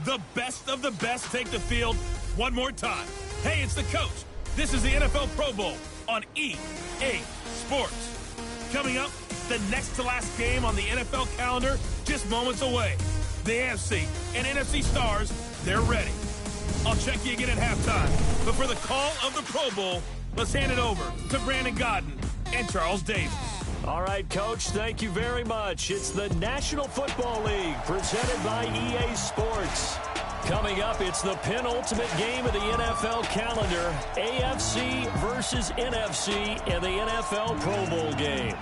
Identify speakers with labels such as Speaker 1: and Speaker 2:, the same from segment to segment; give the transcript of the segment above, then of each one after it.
Speaker 1: The best of the best take the field one more time. Hey, it's the coach. This is the NFL Pro Bowl on EA Sports. Coming up, the next to last game on the NFL calendar, just moments away. The AFC and NFC stars, they're ready. I'll check you again at halftime. But for the call of the Pro Bowl, let's hand it over to Brandon Gaudin and Charles Davis.
Speaker 2: All right, Coach, thank you very much. It's the National Football League presented by EA Sports. Coming up, it's the penultimate game of the NFL calendar, AFC versus NFC in the NFL Pro Bowl game.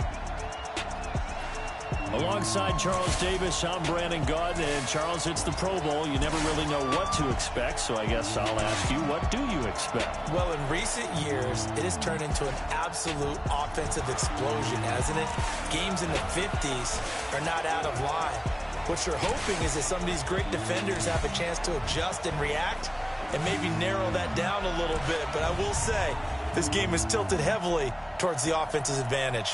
Speaker 2: Alongside Charles Davis, I'm Brandon Gaudin. And Charles, it's the Pro Bowl. You never really know what to expect, so I guess I'll ask you, what do you expect?
Speaker 3: Well, in recent years, it has turned into an absolute offensive explosion, hasn't it? Games in the 50s are not out of line. What you're hoping is that some of these great defenders have a chance to adjust and react and maybe narrow that down a little bit. But I will say, this game is tilted heavily towards the offense's advantage.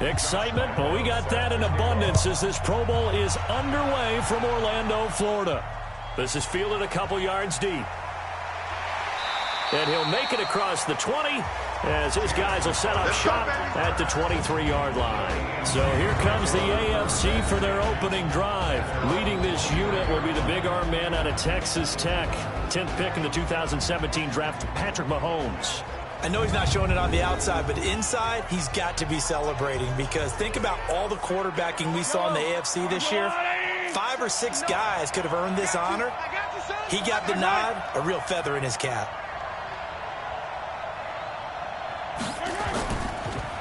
Speaker 2: Excitement? Well, we got that in abundance as this Pro Bowl is underway from Orlando, Florida. This is fielded a couple yards deep. And he'll make it across the 20 as his guys will set up shop at the 23-yard line. So here comes the AFC for their opening drive. Leading this unit will be the big arm man out of Texas Tech. 10th pick in the 2017 draft, Patrick Mahomes.
Speaker 3: I know he's not showing it on the outside, but inside, he's got to be celebrating because think about all the quarterbacking we saw in the AFC this year. 5 or 6 guys could have earned this honor. He got the nod, a real feather in his cap.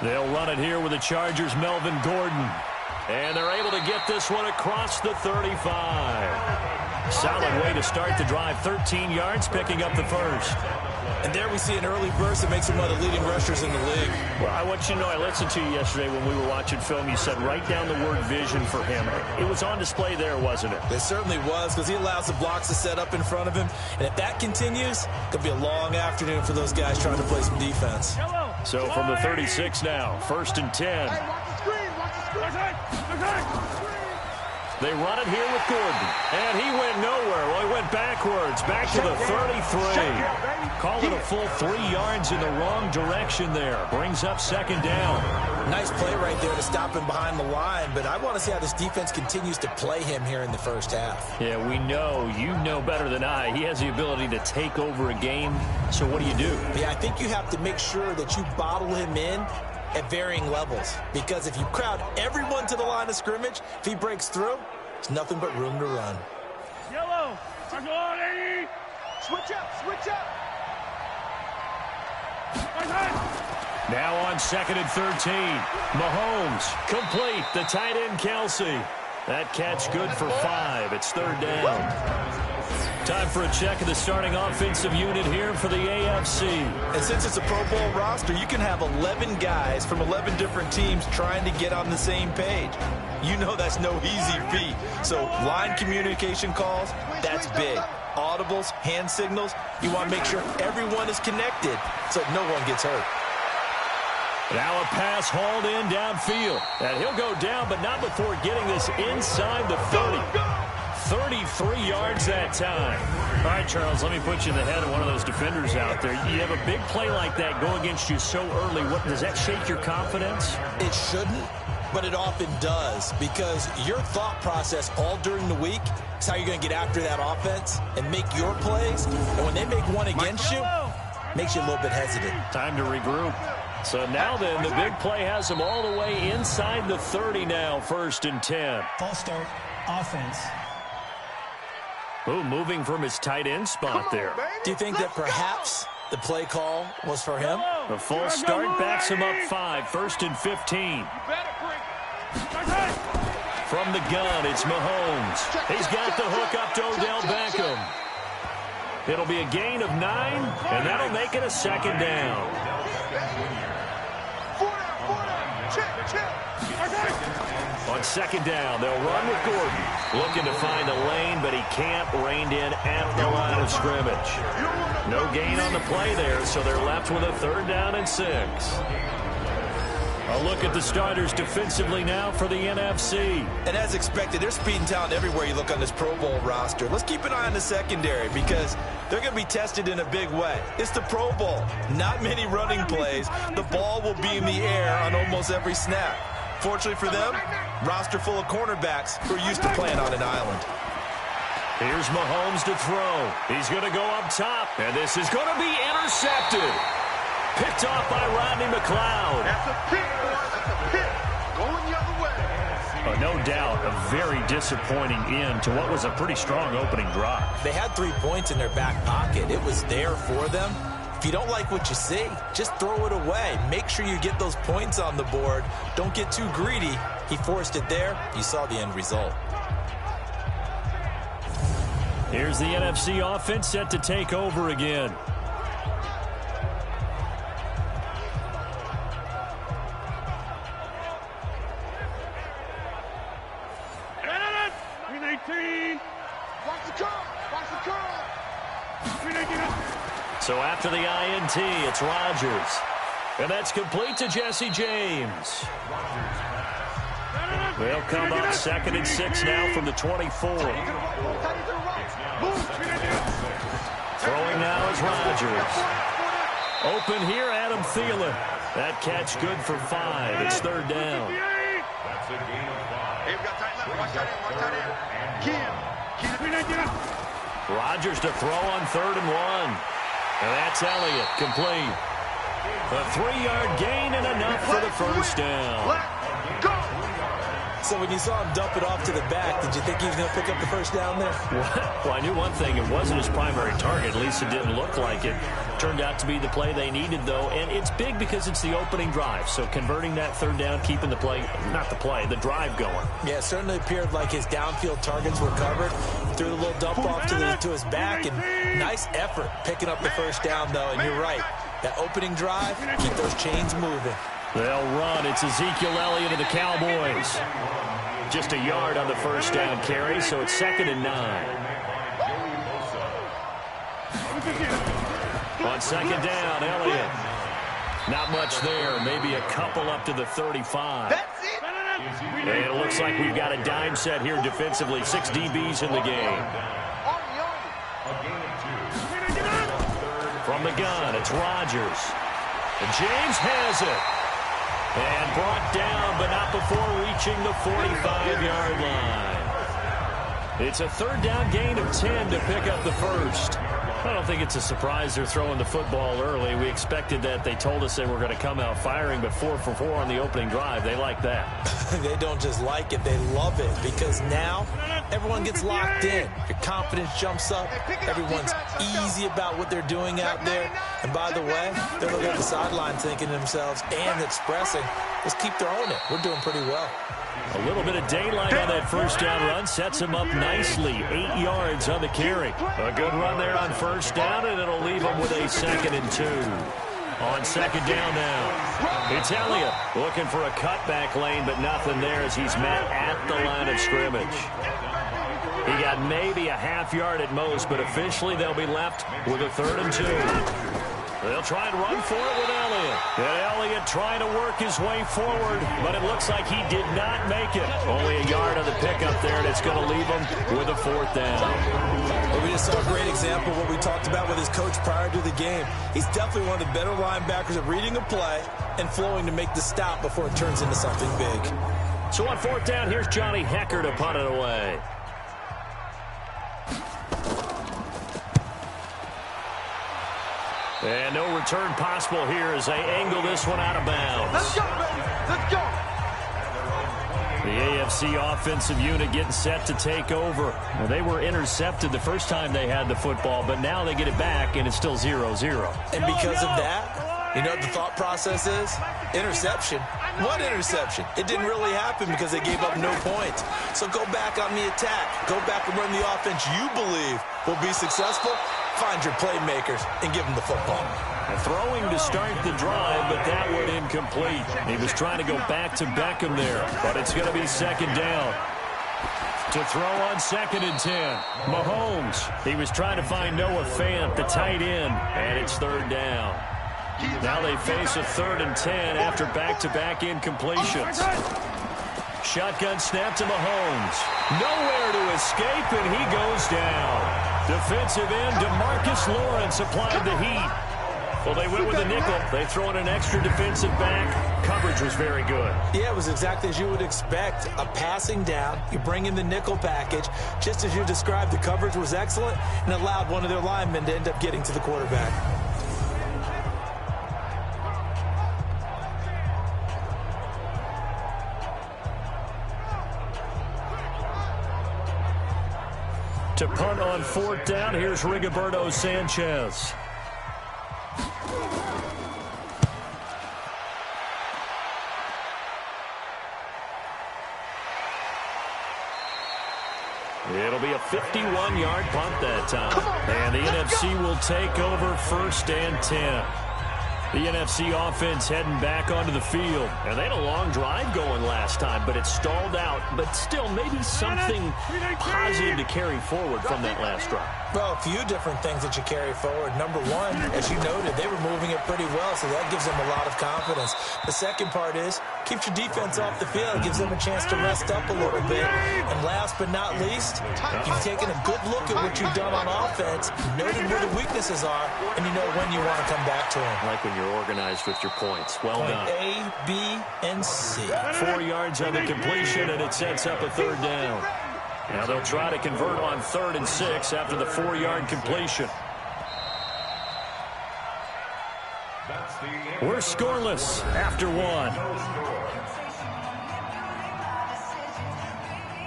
Speaker 2: They'll run it here with the Chargers' Melvin Gordon. And they're able to get this one across the 35. Solid way to start the drive. 13 yards, picking up the first.
Speaker 3: And there we see an early burst that makes him one of the leading rushers in the league.
Speaker 2: Well, I want you to know, I listened to you yesterday when we were watching film. You said write down the word vision for him. It was on display there, wasn't it?
Speaker 3: It certainly was because he allows the blocks to set up in front of him. And if that continues, it'll be a long afternoon for those guys trying to play some defense.
Speaker 2: So from the 36 now, 1st and 10.
Speaker 4: Hey, watch the screen, watch the screen.
Speaker 2: They run it here with Gordon. And he went nowhere. Well, he went backwards. Back to the 33. Call it a full 3 yards in the wrong direction there. Brings up 2nd down.
Speaker 3: Nice play right there to stop him behind the line. But I want to see how this defense continues to play him here in the first half.
Speaker 2: Yeah, we know. You know better than I. He has the ability to take over a game. So what do you do?
Speaker 3: Yeah, I think you have to make sure that you bottle him in at varying levels. Because if you crowd everyone to the line of scrimmage, if he breaks through, there's nothing but room to run.
Speaker 4: Yellow. Switch up, switch up.
Speaker 2: Now on 2nd and 13. Mahomes, complete. The tight end, Kelsey. That catch good for 5. It's 3rd down. Time for a check of the starting offensive unit here for the AFC.
Speaker 3: And since it's a Pro Bowl roster, you can have 11 guys from 11 different teams trying to get on the same page. You know that's no easy feat. So line communication calls, that's big. Audibles, hand signals, you want to make sure everyone is connected so no one gets hurt.
Speaker 2: Now a pass hauled in downfield. And he'll go down, but not before getting this inside the 30. 33 yards that time. All right, Charles, let me put you in the head of one of those defenders out there. You have a big play like that go against you so early. What, does that shake your confidence?
Speaker 3: It shouldn't, but it often does because your thought process all during the week is how you're going to get after that offense and make your plays. And when they make one against you, makes you a little bit hesitant.
Speaker 2: Time to regroup. So now then, the big play has them all the way inside the 30 now, 1st and 10.
Speaker 5: False start, offense.
Speaker 2: Ooh, moving from his tight end spot there.
Speaker 3: Do you think that perhaps the play call was for him?
Speaker 2: The full start backs him up 5, 1st and 15. From the gun, it's Mahomes. He's got the hook up to Odell Beckham. It'll be a gain of 9, and that'll make it a second down. On second down, they'll run with Gordon. Looking to find a lane, but he can't. Reined in at the line of scrimmage. No gain on the play there, so they're left with a 3rd down and 6. A look at the starters defensively now for the NFC.
Speaker 3: And as expected, there's speed and talent everywhere you look on this Pro Bowl roster. Let's keep an eye on the secondary because they're going to be tested in a big way. It's the Pro Bowl. Not many running plays. The ball will be in the air on almost every snap. Fortunately for them, roster full of cornerbacks who are used to playing on an island.
Speaker 2: Here's Mahomes to throw. He's going to go up top, and this is going to be intercepted. Picked off by Rodney McLeod.
Speaker 4: That's a pick, boy. That's a pick. Going the other way.
Speaker 2: No doubt a very disappointing end to what was a pretty strong opening drive.
Speaker 3: They had 3 points in their back pocket. It was there for them. If you don't like what you see, just throw it away. Make sure you get those points on the board. Don't get too greedy. He forced it there. You saw the end result.
Speaker 2: Here's the NFC offense set to take over again.
Speaker 4: Watch the curl. Watch the curl.
Speaker 2: So after the INT, it's Rodgers. And that's complete to Jesse James. They'll come up 2nd and 6 now from the 24. Throwing now is Rodgers. Open here, Adam Thielen. That catch good for 5. It's 3rd down. Rodgers to throw on 3rd and 1. And that's Elliott, complete. A 3-yard gain and enough for the first down.
Speaker 3: So when you saw him dump it off to the back, did you think he was going to pick up the first down there?
Speaker 2: Well, I knew one thing. It wasn't his primary target. At least it didn't look like it. Turned out to be the play they needed, though. And it's big because it's the opening drive. So converting that 3rd down, keeping the play, not the play, the drive going.
Speaker 3: Yeah, it certainly appeared like his downfield targets were covered. Threw the little dump off to his back. And nice effort picking up the first down, though. And you're right. That opening drive, keep those chains moving.
Speaker 2: They'll run. It's Ezekiel Elliott of the Cowboys. Just a yard on the first down carry, so it's 2nd and 9. On 2nd down, Elliott. Not much there. Maybe a couple up to the 35. And it looks like we've got a dime set here defensively. 6 DBs in the game. From the gun, it's Rodgers. And James has it. And brought down, but not before reaching the 45-yard line. It's a 3rd down gain of 10 to pick up the first. I don't think it's a surprise they're throwing the football early. We expected that. They told us they were going to come out firing, but 4 for 4 on the opening drive. They like that.
Speaker 3: They don't just like it, they love it, because now everyone gets locked in. Your confidence jumps up. Everyone's easy about what they're doing out there. And by the way, they're looking at the sideline thinking to themselves and expressing, let's keep throwing it. We're doing pretty well.
Speaker 2: A little bit of daylight on that first down run sets him up nicely. 8 yards on the carry. A good run there on first down, and it'll leave him with a 2nd and 2. On 2nd down now, it's Elliott looking for a cutback lane, but nothing there as he's met at the line of scrimmage. He got maybe a half yard at most, but officially they'll be left with a 3rd and 2. They'll try and run for it with Elliott. And Elliott trying to work his way forward, but it looks like he did not make it. Only a yard on the pickup there, and it's going to leave him with a 4th down.
Speaker 3: Well, we just saw a great example of what we talked about with his coach prior to the game. He's definitely one of the better linebackers at reading a play and flowing to make the stop before it turns into something big.
Speaker 2: So on 4th down, here's Johnny Hekker to punt it away. And no return possible here as they angle this one out of bounds.
Speaker 4: Let's go, baby. Let's go.
Speaker 2: The AFC offensive unit getting set to take over. Well, they were intercepted the first time they had the football, but now they get it back, and it's still 0-0.
Speaker 3: And because of that, You know what the thought process is? Interception. What interception? It didn't really happen because they gave up no points. So go back on the attack. Go back and run the offense you believe will be successful. Find your playmakers and give them the football.
Speaker 2: Throwing to start the drive, but that one incomplete. He was trying to go back to Beckham there, but it's going to be second down. To throw on 2nd and 10. Mahomes. He was trying to find Noah Fant, the tight end, and it's 3rd down. Now they face a 3rd and 10 after back-to-back incompletions. Shotgun snap to Mahomes. Nowhere to escape, and he goes down. Defensive end DeMarcus Lawrence applied the heat. Well, they went with a nickel. They throw in an extra defensive back. Coverage was very good.
Speaker 3: Yeah, it was exactly as you would expect. A passing down. You bring in the nickel package. Just as you described, the coverage was excellent and allowed one of their linemen to end up getting to the quarterback.
Speaker 2: To punt on 4th down, here's Rigoberto Sanchez. It'll be a 51-yard punt that time. And the NFC will take over 1st and 10. The NFC offense heading back onto the field. And they had a long drive going last time, but it stalled out. But still, maybe something positive to carry forward from that last drive.
Speaker 3: Well, a few different things that you carry forward. Number one, as you noted, they were moving it pretty well, so that gives them a lot of confidence. The second part is, keeps your defense off the field. It gives them a chance to rest up a little bit. And last but not least, you've taken a good look at what you've done on offense, noted where the weaknesses are, and you know when you want to come back to them.
Speaker 2: Like when you're organized with your points. Well done.
Speaker 3: A, B, and C.
Speaker 2: 4 yards on the completion, and it sets up a 3rd down. Now they'll try to convert on 3rd and 6 after the 4-yard completion. We're scoreless after 1.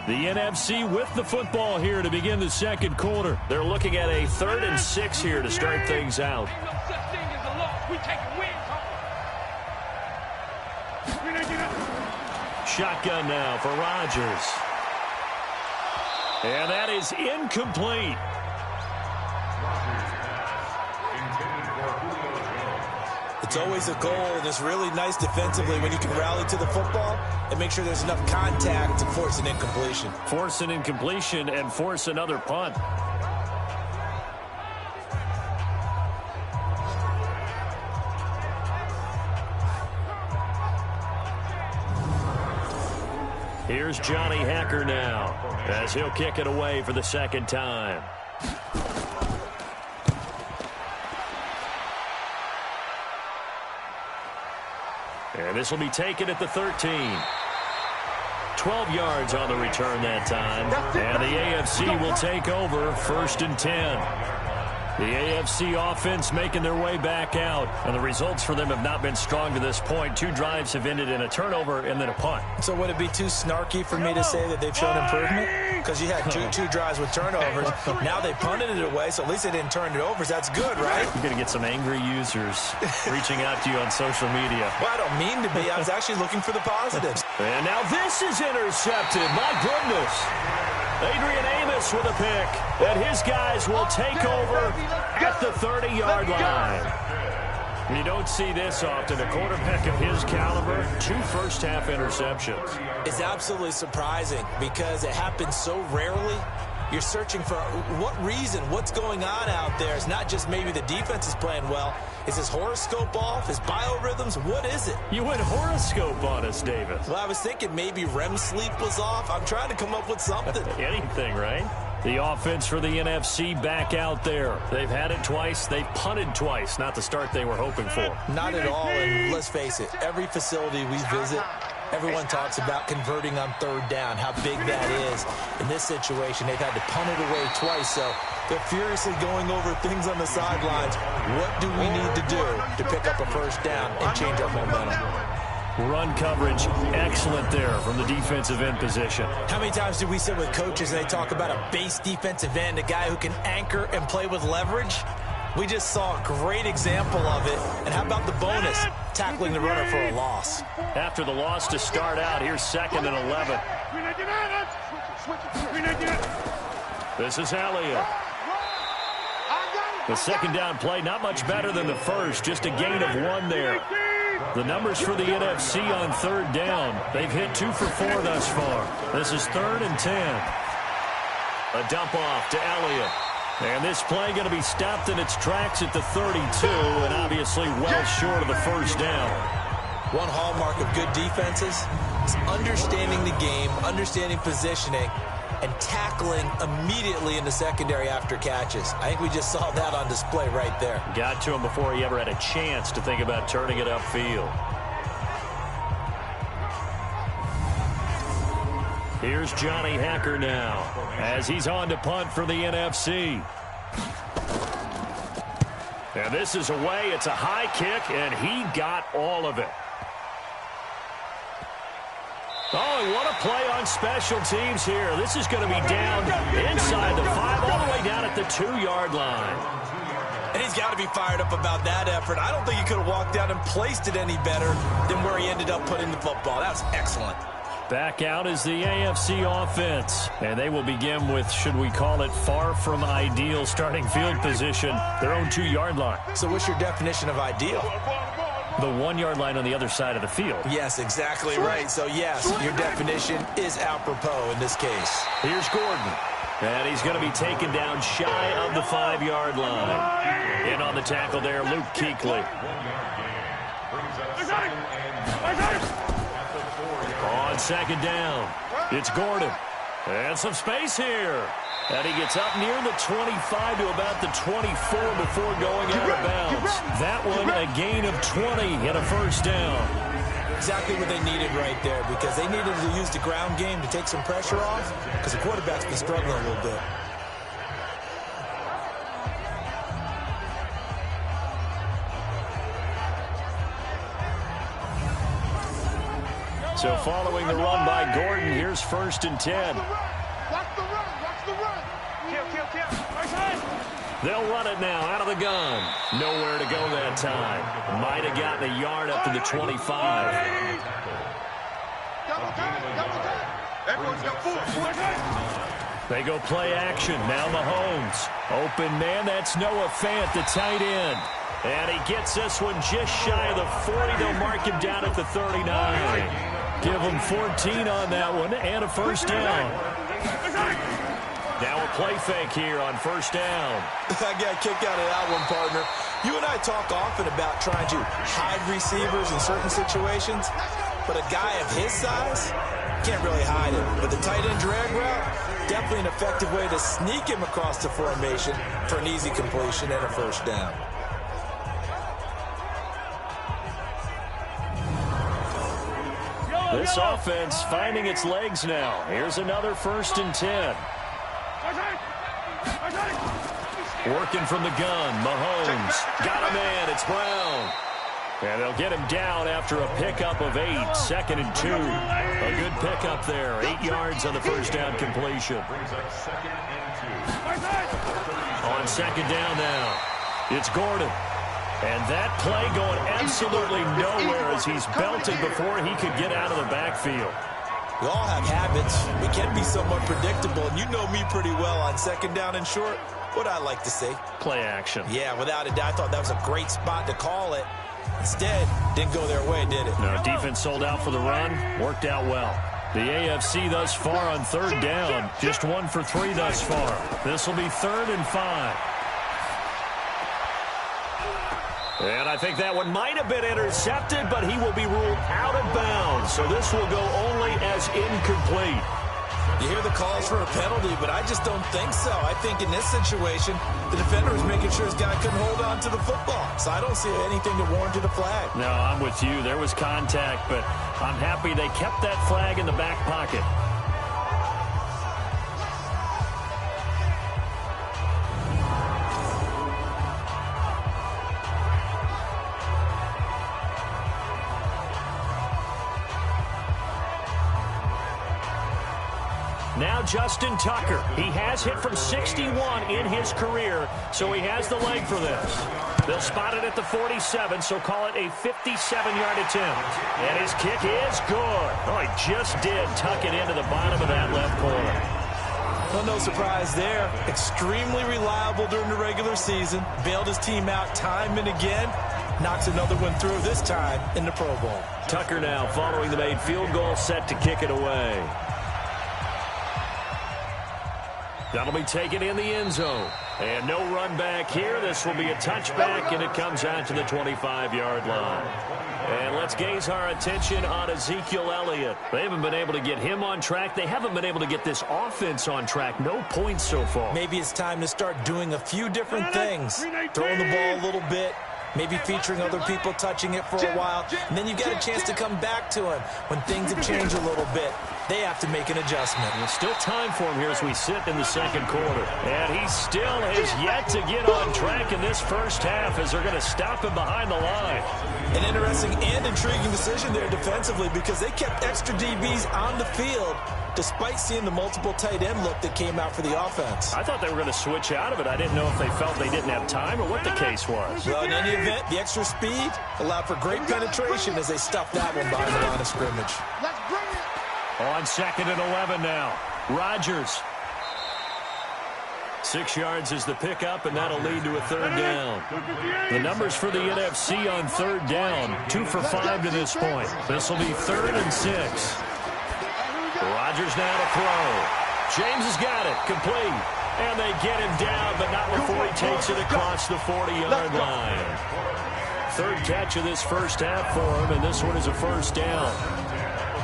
Speaker 2: The NFC with the football here to begin the 2nd quarter. They're looking at a 3rd and 6 here to start things out. Shotgun now for Rodgers. And that is incomplete.
Speaker 3: It's always a goal, and it's really nice defensively when you can rally to the football and make sure there's enough contact to force an incompletion.
Speaker 2: Force an incompletion and force another punt. Here's Johnny Hacker now, as he'll kick it away for the 2nd time. And this will be taken at the 13. 12 yards on the return that time. And the AFC will take over 1st and 10. The AFC offense making their way back out. And the results for them have not been strong to this point. 2 drives have ended in a turnover and then a punt.
Speaker 3: So would it be too snarky for me to say that they've shown improvement? Because you had two drives with turnovers. Now they punted it away, so at least they didn't turn it over. So that's good, right?
Speaker 2: You're going to get some angry users reaching out to you on social media.
Speaker 3: Well, I don't mean to be. I was actually looking for the positives.
Speaker 2: And now this is intercepted. My goodness. Adrian Amos with a pick. And his guys will take over at the 30-yard line. You don't see this often. A quarterback of his caliber, 2 first-half interceptions.
Speaker 3: It's absolutely surprising because it happens so rarely. You're searching for what reason, what's going on out there. It's not just maybe the defense is playing well. Is his horoscope off? His biorhythms? What is it?
Speaker 2: You went horoscope on us, David.
Speaker 3: Well, I was thinking maybe REM sleep was off. I'm trying to come up with something.
Speaker 2: Anything, right? The offense for the NFC back out there. They've had it twice. They've punted twice. Not the start they were hoping for.
Speaker 3: Not at all, and let's face it, every facility we visit, everyone talks about converting on 3rd down, how big that is. In this situation, they've had to punt it away twice, so they're furiously going over things on the sidelines. What do we need to do to pick up a 1st down and change our momentum?
Speaker 2: Run coverage, excellent there from the defensive end position.
Speaker 3: How many times do we sit with coaches and they talk about a base defensive end, a guy who can anchor and play with leverage? We just saw a great example of it. And how about the bonus? Tackling the runner for a loss.
Speaker 2: After the loss to start out, here's 2nd and 11. This is Elliott. The second down play, not much better than the first, just a gain of 1 there. The numbers for the NFC on 3rd down. They've hit 2 for 4 thus far. This is 3rd and 10. A dump off to Elliott. And this play going to be stopped in its tracks at the 32, and obviously well short of the first down.
Speaker 3: One hallmark of good defenses is understanding the game, understanding positioning, and tackling immediately in the secondary after catches. I think we just saw that on display right there.
Speaker 2: Got to him before he ever had a chance to think about turning it upfield. Here's Johnny Hekker now as he's on to punt for the NFC. And this is away. It's a high kick, and he got all of it. Oh, and what a play on special teams here. This is going to be down inside the 5, all the way down at the 2-yard line.
Speaker 3: And he's got to be fired up about that effort. I don't think he could have walked out and placed it any better than where he ended up putting the football. That was excellent.
Speaker 2: Back out is the AFC offense. And they will begin with, should we call it, far from ideal starting field position, their own 2-yard line.
Speaker 3: So what's your definition of ideal?
Speaker 2: The 1-yard line on the other side of the field.
Speaker 3: Yes, exactly right. So, yes, your definition is apropos in this case.
Speaker 2: Here's Gordon. And he's going to be taken down shy of the 5-yard line. In on the tackle there, Luke Kuechly. On 2nd down, it's Gordon. And some space here. And he gets up near the 25 to about the 24 before going out of bounds. That one a gain of 20 and a first down.
Speaker 3: Exactly what they needed right there, because they needed to use the ground game to take some pressure off, because the quarterback's been struggling a little bit.
Speaker 2: So following the run by Gordon, here's 1st and 10.
Speaker 4: Watch the run. Watch the run.
Speaker 2: They'll run it now out of the gun. Nowhere to go that time. Might have gotten a yard up to the 25.
Speaker 4: Everyone's got 4.
Speaker 2: They go play action. Now Mahomes. Open man, that's Noah Fant, the tight end. And he gets this one just shy of the 40. They'll mark him down at the 39. Give him 14 on that one and a first down. Now a play fake here on 1st down.
Speaker 3: I got a kick out of that one, partner. You and I talk often about trying to hide receivers in certain situations, but a guy of his size can't really hide him. But the tight end drag route, definitely an effective way to sneak him across the formation for an easy completion and a first down.
Speaker 2: This offense finding its legs now. Here's another 1st and 10. Working from the gun, Mahomes. Got a man, it's Brown. And they'll get him down after a pickup of 8, 2nd and 2. A good pickup there, 8 yards on the first down completion. On 2nd down now, it's Gordon. And that play going absolutely nowhere as he's belted before he could get out of the backfield.
Speaker 3: We all have habits. We can be somewhat predictable, and you know me pretty well on 2nd down and short. What I like to say?
Speaker 2: Play action.
Speaker 3: Yeah, without a doubt. I thought that was a great spot to call it. Instead, didn't go their way, did it?
Speaker 2: No, defense sold out for the run. Worked out well. The AFC thus far on 3rd down. Just 1 for 3 thus far. This will be 3rd and 5. And I think that one might have been intercepted, but he will be ruled out of bounds. So this will go only as incomplete.
Speaker 3: You hear the calls for a penalty, but I just don't think so. I think in this situation, the defender was making sure his guy couldn't hold on to the football. So I don't see anything to warrant a flag.
Speaker 2: No, I'm with you. There was contact, but I'm happy they kept that flag in the back pocket. Now Justin Tucker. He has hit from 61 in his career, so he has the leg for this. They'll spot it at the 47, so call it a 57-yard attempt. And his kick is good. Oh, he just did tuck it into the bottom of that left corner.
Speaker 3: Well, no surprise there. Extremely reliable during the regular season. Bailed his team out time and again. Knocks another one through, this time in the Pro Bowl.
Speaker 2: Tucker now following the made field goal, set to kick it away. That'll be taken in the end zone. And no run back here. This will be a touchback, and it comes out to the 25-yard line. And let's gaze our attention on Ezekiel Elliott. They haven't been able to get him on track. They haven't been able to get this offense on track. No points so far.
Speaker 3: Maybe it's time to start doing a few different things. Throwing the ball a little bit. Maybe featuring other people touching it for a while. And then you get a chance to come back to him when things have changed a little bit. They have to make an adjustment.
Speaker 2: There's still time for him here as we sit in the second quarter. And he still has yet to get on track in this first half as they're going to stop him behind the line.
Speaker 3: An interesting and intriguing decision there defensively because they kept extra DBs on the field despite seeing the multiple tight end look that came out for the offense.
Speaker 2: I thought they were going to switch out of it. I didn't know if they felt they didn't have time or what the case was.
Speaker 3: Well, in any event, the extra speed allowed for great penetration as they stuffed that one behind the line of scrimmage.
Speaker 4: Let's bring it.
Speaker 2: On 2nd and 11 now. Rodgers. 6 yards is the pickup, and that'll lead to a third down. The numbers for the NFC on third down, 2 for 5 to this point. This will be 3rd and 6. Rodgers now to throw. James has got it, complete. And they get him down, but not before he takes it across the 40-yard line. 3rd catch of this first half for him, and this one is a first down.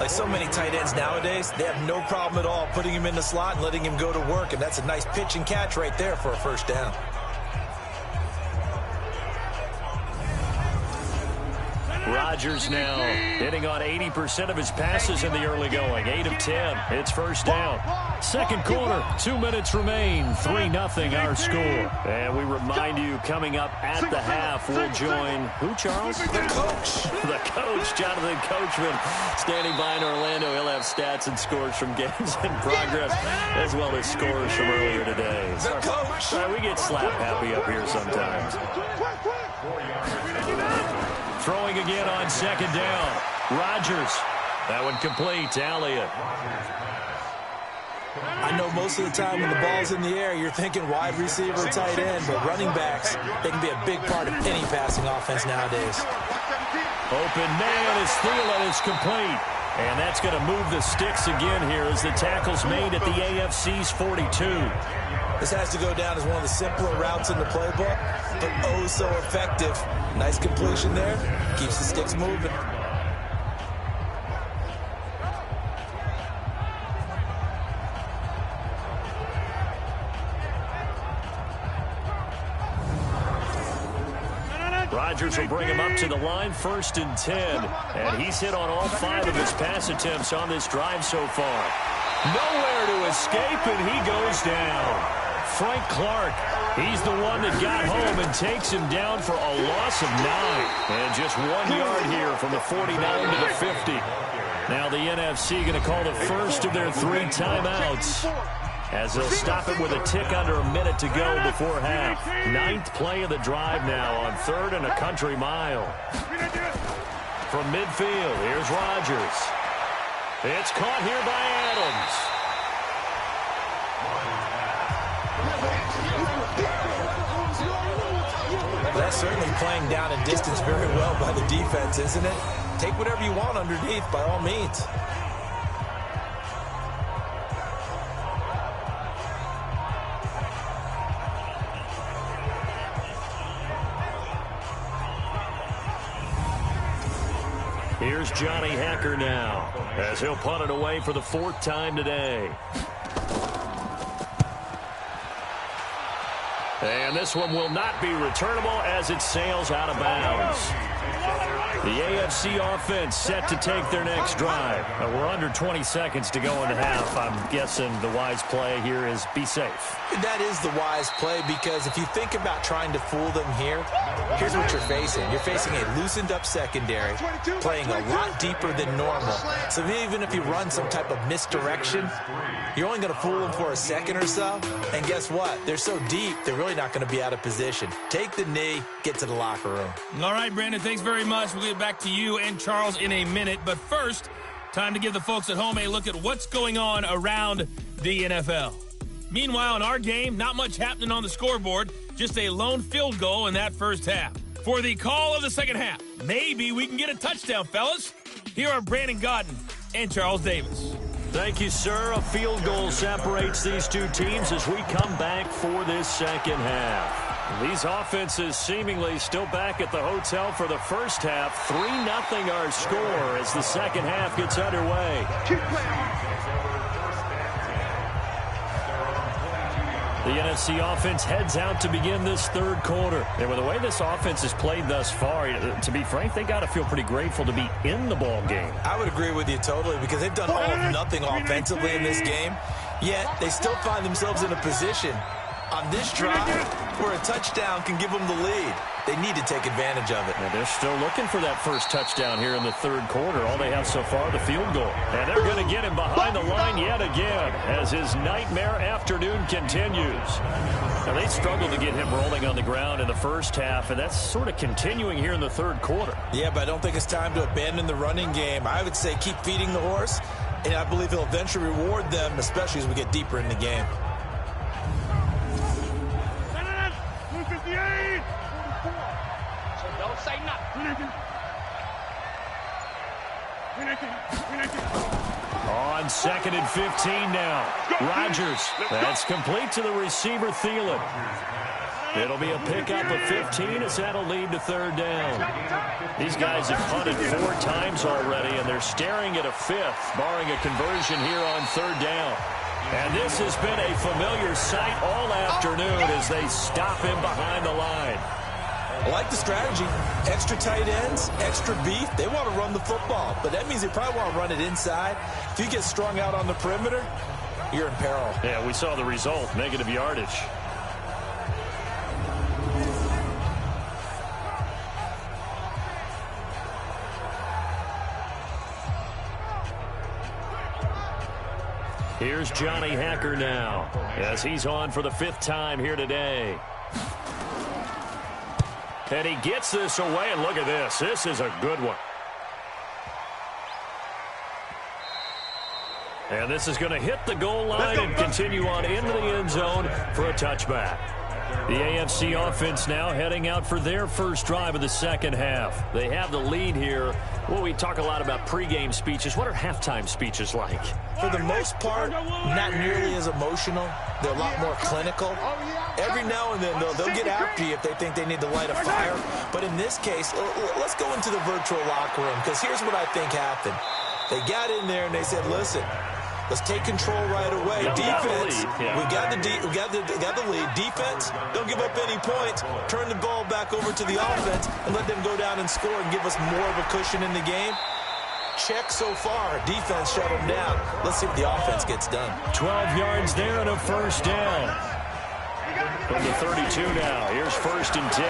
Speaker 3: Like so many tight ends nowadays, they have no problem at all putting him in the slot and letting him go to work, and that's a nice pitch and catch right there for a first down.
Speaker 2: Rodgers now hitting on 80% of his passes in the early going. 8 of 10. It's first down. Second quarter, 2 minutes remain. 3-0 our score. And we remind you, coming up at the half, we'll join who, Charles?
Speaker 3: The coach.
Speaker 2: The coach, Jonathan Coachman, standing by in Orlando. He'll have stats and scores from games in progress, as well as scores from earlier today.
Speaker 3: The coach.
Speaker 2: We get slap happy up here sometimes. Throwing again on 2nd down. Rodgers. That one complete to Elliott.
Speaker 3: I know most of the time when the ball's in the air, you're thinking wide receiver, tight end, but running backs, they can be a big part of any passing offense nowadays.
Speaker 2: Open man is Thielen is complete. And that's going to move the sticks again here as the tackle's made at the AFC's 42.
Speaker 3: This has to go down as one of the simpler routes in the playbook, but oh so effective. Nice completion there. Keeps the sticks moving.
Speaker 2: Rodgers will bring him up to the line, 1st and 10. And he's hit on all 5 of his pass attempts on this drive so far. Nowhere to escape, and he goes down. Frank Clark, he's the one that got home and takes him down for a loss of 9. And just 1 yard here from the 49 to the 50. Now the NFC going to call the first of their 3 timeouts, as they'll stop it with a tick under a minute to go before half. 9th play of the drive now on 3rd and a country mile. From midfield, here's Rodgers. It's caught here by Adams.
Speaker 3: That's certainly playing down in distance very well by the defense, isn't it? Take whatever you want underneath, by all means.
Speaker 2: Here's Johnny Hacker now, as he'll punt it away for the 4th time today. And this one will not be returnable as it sails out of bounds. The AFC offense set to take their next drive. We're under 20 seconds to go in the half. I'm guessing the wise play here is be safe.
Speaker 3: That is the wise play, because if you think about trying to fool them here, here's what you're facing. You're facing a loosened up secondary, playing a lot deeper than normal. So even if you run some type of misdirection, you're only going to fool them for a second or so. And guess what? They're so deep, they're really not going to be out of position. Take the knee, get to the locker room.
Speaker 1: All right, Brandon, thanks very much. We'll get back to you and Charles in a minute. But first, time to give the folks at home a look at what's going on around the NFL. Meanwhile, in our game, not much happening on the scoreboard, just a lone field goal in that first half. For the call of the second half, maybe we can get a touchdown, fellas. Here are Brandon Gaudin and Charles Davis.
Speaker 2: Thank you, sir. A field goal separates these two teams as we come back for this second half. These offenses seemingly still back at the hotel for the first half. 3-0 our score as the second half gets underway. The NFC offense heads out to begin this third quarter. And with the way this offense has played thus far, to be frank, they got to feel pretty grateful to be in the ball game.
Speaker 3: I would agree with you totally, because they've done all of nothing offensively in this game, yet they still find themselves in a position on this drive where a touchdown can give them the lead. They need to take advantage of it.
Speaker 2: And they're still looking for that first touchdown here in the third quarter. All they have so far, the field goal. And they're going to get him behind the line yet again as his nightmare afternoon continues. Now, they struggled to get him rolling on the ground in the first half, and that's sort of continuing here in the third quarter.
Speaker 3: Yeah, but I don't think it's time to abandon the running game. I would say keep feeding the horse, and I believe he'll eventually reward them, especially as we get deeper in the game.
Speaker 2: On 2nd and 15 now. Rodgers. That's complete to the receiver, Thielen. It'll be a pickup of 15 as that'll lead to third down. These guys have punted 4 times already, and they're staring at a 5th, barring a conversion here on third down. And this has been a familiar sight all afternoon as they stop him behind the line.
Speaker 3: I like the strategy. Extra tight ends, extra beef. They want to run the football, but that means they probably want to run it inside. If you get strung out on the perimeter, you're in peril.
Speaker 2: Yeah, we saw the result, negative yardage. Here's Johnny Hacker now as he's on for the 5th time here today. And he gets this away, and look at this. This is a good one. And this is going to hit the goal line and continue on into the end zone for a touchback. The AFC offense now heading out for their first drive of the second half. They have the lead here. Well, we talk a lot about pregame speeches. What are halftime speeches like?
Speaker 3: For the most part, not nearly as emotional. They're a lot more clinical. Every now and then, they'll get after you if they think they need to light a fire. But in this case, let's go into the virtual locker room, because here's what I think happened. They got in there and they said, listen, let's take control right away. Defense, we got the lead. Defense, don't give up any points. Turn the ball back over to the offense and let them go down and score and give us more of a cushion in the game. Check so far. Defense shut them down. Let's see what the offense gets done.
Speaker 2: 12 yards there and a first down. From the 32 now. Here's 1st and 10.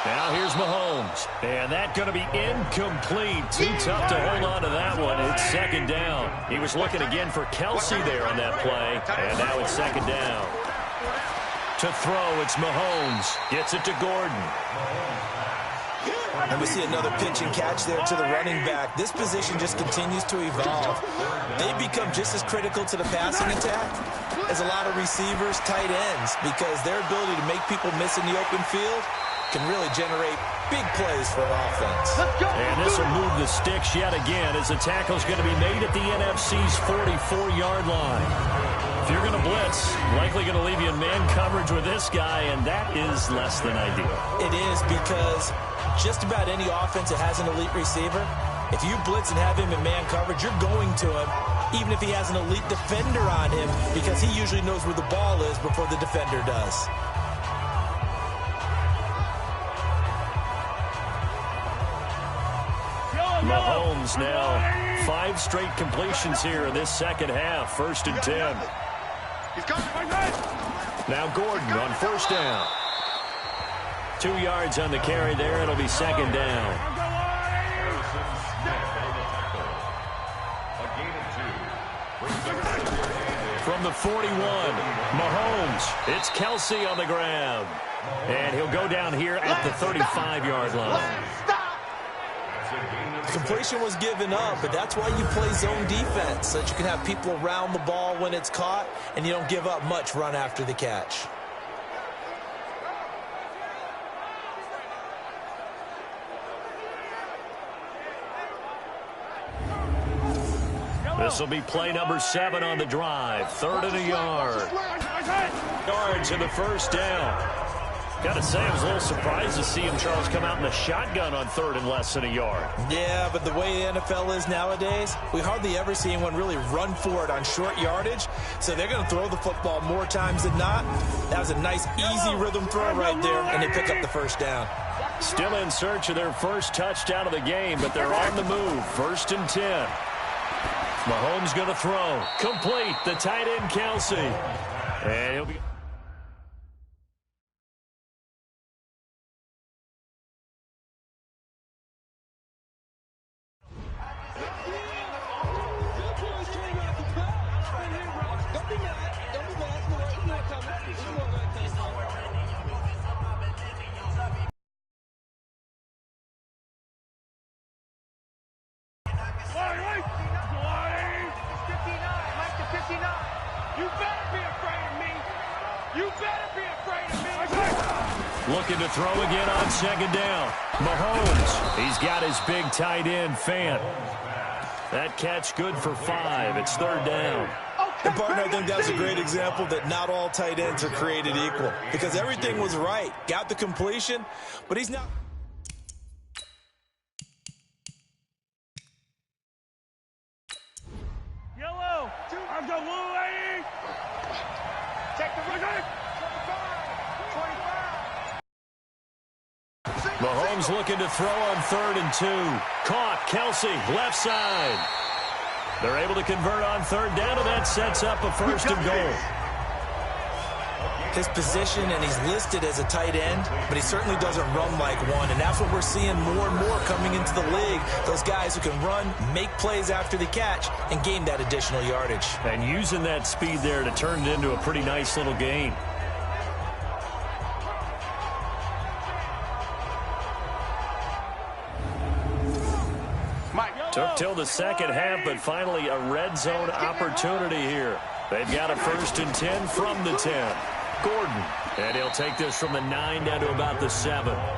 Speaker 2: Now here's Mahomes. And that's going to be incomplete. Too tough to hold on to that one. It's 2nd down. He was looking again for Kelsey there on that play. And now it's 2nd down. To throw, it's Mahomes. Gets it to Gordon.
Speaker 3: And we see another pitch and catch there to the running back. This position just continues to evolve. They become just as critical to the passing attack as a lot of receivers, tight ends, because their ability to make people miss in the open field can really generate big plays for an offense.
Speaker 2: And this will move the sticks yet again as the tackle's going to be made at the NFC's 44-yard line. If you're going to blitz, likely going to leave you in man coverage with this guy, and that is less than ideal.
Speaker 3: It is, because just about any offense that has an elite receiver If you blitz and have him in man coverage, you're going to him, even if he has an elite defender on him, because he usually knows where the ball is before the defender does.
Speaker 2: Mahomes now 5 straight completions here in this second half. 1st and 10. Now Gordon on 1st down. 2 yards on the carry there. It'll be 2nd down. From the 41, Mahomes. It's Kelsey on the ground. And he'll go down here at the 35-yard line.
Speaker 3: The completion was given up, but that's why you play zone defense, so that you can have people around the ball when it's caught, and you don't give up much run after the catch.
Speaker 2: This will be play number 7 on the drive. 3rd and a yard. Yards in the 1st down. Got to say, I was a little surprised to see him, Charles, come out in the shotgun on 3rd and less than a yard.
Speaker 3: Yeah, but the way the NFL is nowadays, we hardly ever see anyone really run for it on short yardage. So they're going to throw the football more times than not. That was a nice, easy rhythm throw right there, and they pick up the 1st down.
Speaker 2: Still in search of their first touchdown of the game, but they're on the move. 1st and 10. Mahomes going to throw. Complete. The tight end, Kelsey. And he'll be... Looking to throw again on 2nd down. Mahomes, he's got his big tight end, Fant. That catch good for 5. It's 3rd down.
Speaker 3: And, partner, I think that's a great example that not all tight ends are created equal, because everything was right. Got the completion, but he's not...
Speaker 1: Yellow. I'm the blue lady. Check the record.
Speaker 2: Mahomes looking to throw on 3rd and 2. Caught. Kelsey, left side. They're able to convert on 3rd down, and that sets up a 1st and goal.
Speaker 3: His position, and he's listed as a tight end, but he certainly doesn't run like one, and that's what we're seeing more and more coming into the league. Those guys who can run, make plays after the catch, and gain that additional yardage.
Speaker 2: And using that speed there to turn it into a pretty nice little gain. Took till the second half, but finally a red zone opportunity here. They've got a 1st and 10 from the 10. Gordon, and he'll take this from the 9 down to about the 7.